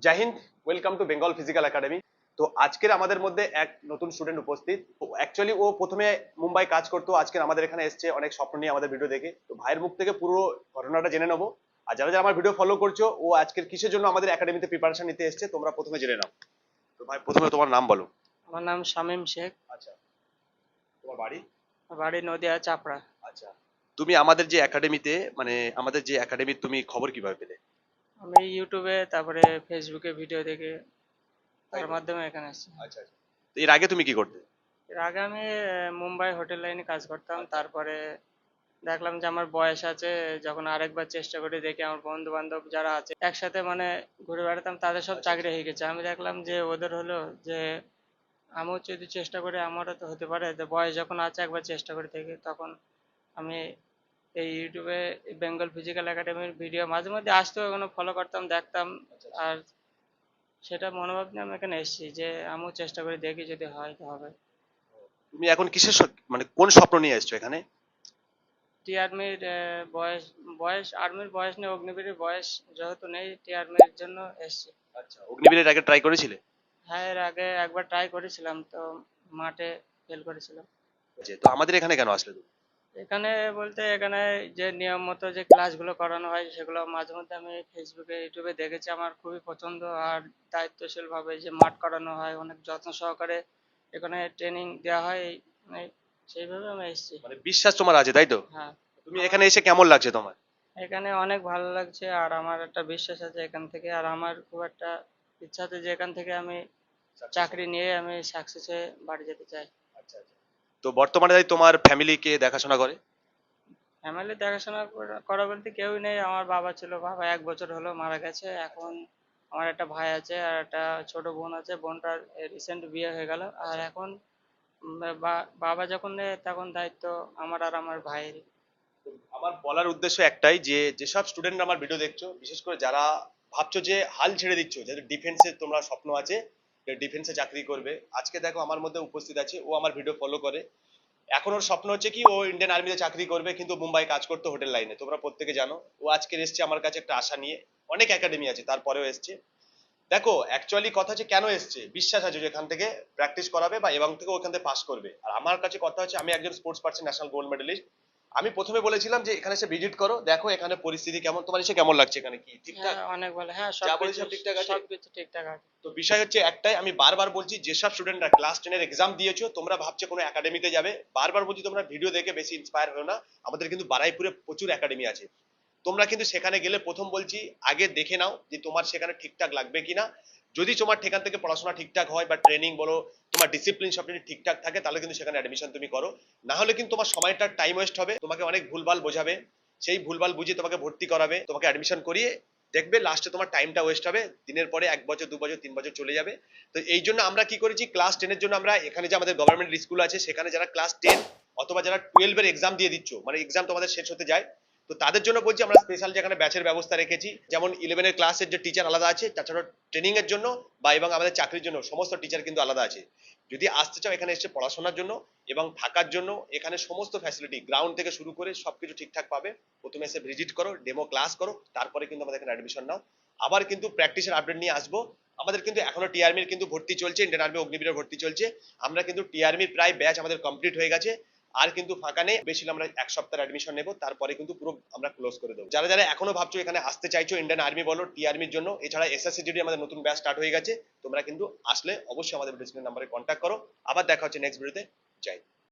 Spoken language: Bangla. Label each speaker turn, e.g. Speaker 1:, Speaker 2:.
Speaker 1: জয় হিন্দ, welcome to Bengal physical academy. তো আজকের আমাদের মধ্যে এক নতুন স্টুডেন্ট উপস্থিত। অ্যাকচুয়ালি ও প্রথমে মুম্বাই কাজ করতো, আজকে আমাদের এখানে এসছে অনেক স্বপ্ন নিয়ে আমাদের ভিডিও দেখে। তো ভাইয়ের মুখ থেকে পুরো ঘটনাটা জেনে নেবো। আর যারা যারা আমার ভিডিও ফলো করছো, ও আজকের কিসের জন্য আমাদের একাডেমিতে প্রিপারেশন নিতে এসছে তোমরা প্রথমে জেনে নাও। তো ভাই প্রথমে তোমার নাম বলো।
Speaker 2: আমার নাম শামীম শেখ।
Speaker 1: আচ্ছা, তোমার বাড়ি?
Speaker 2: বাড়ি নদিয়া চাপড়া।
Speaker 1: আচ্ছা, তুমি আমাদের যে একাডেমিতে মানে আমাদের যে একাডেমির তুমি খবর কিভাবে পেলে?
Speaker 2: আমি ইউটিউবে তারপরে ফেসবুকে ভিডিও দেখে তার মাধ্যমে এখানে আসছি।
Speaker 1: আচ্ছা আচ্ছা, তো এর আগে তুমি কি করতে?
Speaker 2: এর আগে আমি মুম্বাই হোটেল লাইনে কাজ করতাম। তারপরে দেখলাম যে আমার বয়স আছে, যখন আরেকবার চেষ্টা করে দেখি আমার বন্ধু বান্ধব যারা আছে একসাথে মানে ঘুরে বেড়াতাম, তাদের সব চাকরি হয়ে গেছে। আমি দেখলাম যে ওদের হলো যে আমিও যদি চেষ্টা করি আমারও তো হতে পারে, যে বয়স যখন আছে একবার চেষ্টা করে দেখি। তখন আমি এই ইউটিউবে বেঙ্গল ফিজিক্যাল একাডেমির ভিডিও মাঝে মধ্যে আসতো, ওখানে ফলো করতাম, দেখতাম। আর সেটা মনোভাব নিয়ে আমি এখানে এসেছি যে আমিও চেষ্টা করে দেখি, যদি হয় তো হবে।
Speaker 1: তুমি এখন কিসের মানে কোন স্বপ্ন নিয়ে এসছো এখানে?
Speaker 2: টি আর্মির বয়স বয়স আর্মির বয়স নেই, অগ্নিবীরের বয়স যেহেতু নেই, টি আর্মির জন্য এসেছি।
Speaker 1: আচ্ছা, অগ্নিবীরের আগে ট্রাই করেছিলে?
Speaker 2: হ্যাঁ, এর আগে একবার ট্রাই করেছিলাম, তো মাঠে ফেল করেছিলাম।
Speaker 1: তো আমাদের এখানে কেন আসলে তুমি?
Speaker 2: এখানে বলতে এখানে যে নিয়ম মতো যে ক্লাসগুলো করানো হয় সেগুলো মাঝে মধ্যে আমি ফেসবুকে ইউটিউবে দেখেছি, আমার খুবই পছন্দ। আর দায়িত্বশীল ভাবে যে মাঠ করানো হয়, অনেক যত্ন সহকারে এখানে ট্রেনিং দেওয়া হয়, মানে সেইভাবে আমি এসেছি।
Speaker 1: মানে বিশ্বাস তোমার আছে, তাই তো?
Speaker 2: হ্যাঁ,
Speaker 1: তুমি এখানে এসে কেমন লাগছে তোমার?
Speaker 2: এখানে অনেক ভালো লাগছে। আর আমার একটা বিশ্বাস আছে এখান থেকে, আর আমার খুব একটা ইচ্ছা আছে যে এখান থেকে আমি চাকরি নিয়ে আমি সাকসেসে বাড়ি যেতে চাই।
Speaker 1: আচ্ছা আচ্ছা, তো বর্তমানে তাই তোমার ফ্যামিলি কে দেখাশোনা করে?
Speaker 2: ফ্যামিলি দেখাশোনা করা বলতে কেউই নেই। আমার বাবা ছিল, বাবা 1 বছর হলো মারা গেছে। এখন আমার একটা ভাই আছে আর একটা ছোট বোন আছে, বোনটার রিসেন্ট বিয়ে হয়ে গেল। আর এখন বাবা যখন নেই তখন দায়িত্ব আমার আর আমার ভাইয়ের।
Speaker 1: তো আমার বলার উদ্দেশ্য একটাই, যে যেসব স্টুডেন্ট আমার ভিডিও দেখছো, বিশেষ করে যারা ভাবছো যে হাল ছেড়ে দিচ্ছ, যাদের ডিফেন্সে তোমরা স্বপ্ন আছে, যে ডিফেন্সে চাকরি করবে, আজকে দেখো আমার মধ্যে উপস্থিত আছে, ও আমার ভিডিও ফলো করে। এখন ওর স্বপ্ন হচ্ছে কি, ও ইন্ডিয়ান আর্মিতে চাকরি করবে, কিন্তু মুম্বাই কাজ করতে হোটেল লাইনে, তোমরা প্রত্যেকে জানো। ও আজকে এসছে আমার কাছে একটা আশা নিয়ে। অনেক একাডেমি আছে, তারপরেও এসছে। দেখো অ্যাকচুয়ালি কথা হচ্ছে কেন এসছে, বিশ্বাস আছে যে এখান থেকে প্র্যাকটিস করাবে বা এবং থেকে ওখান থেকে পাস করবে। আর আমার কাছে কথা হচ্ছে, আমি একজন sports person, national gold medalist. আমি প্রথমে বলেছিলাম যে এখানে এসে ভিজিট করো, দেখো এখানে পরিস্থিতি কেমন, তোমার এসে কেমন লাগছে, এখানে কি ঠিকঠাক?
Speaker 2: হ্যাঁ, অনেক ভালো। হ্যাঁ,
Speaker 1: যা বলেছি সব ঠিকঠাক আছে?
Speaker 2: সবকিছু ঠিকঠাক আছে।
Speaker 1: তো বিষয় হচ্ছে একটাই, আমি বারবার বলছি, যেসব স্টুডেন্টরা ক্লাস 10-এর এক্সাম দিয়েছো, তোমরা ভাবছো কোনো একাডেমিতে যাবে, বারবার বলছি তোমরা ভিডিও দেখে বেশি ইন্সপায়ার হও না। আমাদের কিন্তু বারাইপুরে প্রচুর একাডেমি আছে। তোমরা কিন্তু সেখানে গেলে প্রথম বলছি আগে দেখে নাও যে তোমার সেখানে ঠিকঠাক লাগবে কিনা। যদি তোমার সেখান থেকে পড়াশোনা ঠিকঠাক হয় বা ট্রেনিং বলো, তোমার ডিসিপ্লিন সব কিছু ঠিকঠাক থাকে, তাহলে কিন্তু সেখানে অ্যাডমিশন তুমি করো। না হলে কিন্তু তোমার সময়টা টাইম ওয়েস্ট হবে, তোমাকে অনেক ভুলভাল বোঝাবে, সেই ভুলভাল বুঝে তোমাকে ভর্তি করাবে, তোমাকে অ্যাডমিশন করিয়ে দেখবে লাস্টে তোমার টাইমটা ওয়েস্ট হবে, দিনের পরে 1 বছর 2 বছর 3 বছর চলে যাবে। তো এই জন্য আমরা কি করেছি, ক্লাস 10-এর জন্য আমরা এখানে যে আমাদের গভর্নমেন্ট স্কুল আছে, সেখানে যারা ক্লাস 10 অথবা যারা 12-এর এক্সাম দিয়ে দিচ্ছ, মানে এক্সাম তোমাদের শেষ হতে যায়, তো তাদের জন্য বলছি আমরা স্পেশাল যেখানে ব্যাচের ব্যবস্থা রেখেছি। যেমন 11-এর ক্লাসের যে টিচার আলাদা আছে, তাছাড়া ট্রেনিং এর জন্য বা এবং আমাদের চাকরির জন্য সমস্ত টিচার কিন্তু আলাদা আছে। যদি আসতে চাও এখানে এসে পড়াশোনার জন্য এবং থাকার জন্য, এখানে সমস্ত ফ্যাসিলিটি গ্রাউন্ড থেকে শুরু করে সবকিছু ঠিকঠাক পাবে। প্রথমে এসে ভিজিট করো, ডেমো ক্লাস করো, তারপরে কিন্তু আমাদের এখানে অ্যাডমিশন নাও। আবার কিন্তু প্র্যাকটিসের আপডেট নিয়ে আসবো। আমাদের কিন্তু এখনো টিআরমির কিন্তু ভর্তি চলছে, ইন্ডিয়ান আর্মি অগ্নিবীরের ভর্তি চলছে। আমরা কিন্তু টিআরমির প্রায় ব্যাচ আমাদের কমপ্লিট হয়ে গেছে। আর কিন্তু ফাঁকা নেই, বেশি আমরা 1 সপ্তাহের অ্যাডমিশন নেবো, তারপরে কিন্তু পুরো আমরা ক্লোজ করে দেবো। যারা যারা এখনো ভাবছো এখানে আসতে চাইছো ইন্ডিয়ান আর্মি বলো, টি আর্মির জন্য, এছাড়া এসএসসিজিডি আমাদের নতুন ব্যাচ স্টার্ট হয়ে গেছে, তোমরা কিন্তু আসলে অবশ্যই আমাদের ডিসপ্লে নাম্বারে কন্ট্যাক্ট করো। আবার দেখা হচ্ছে নেক্সট ভিডিওতে।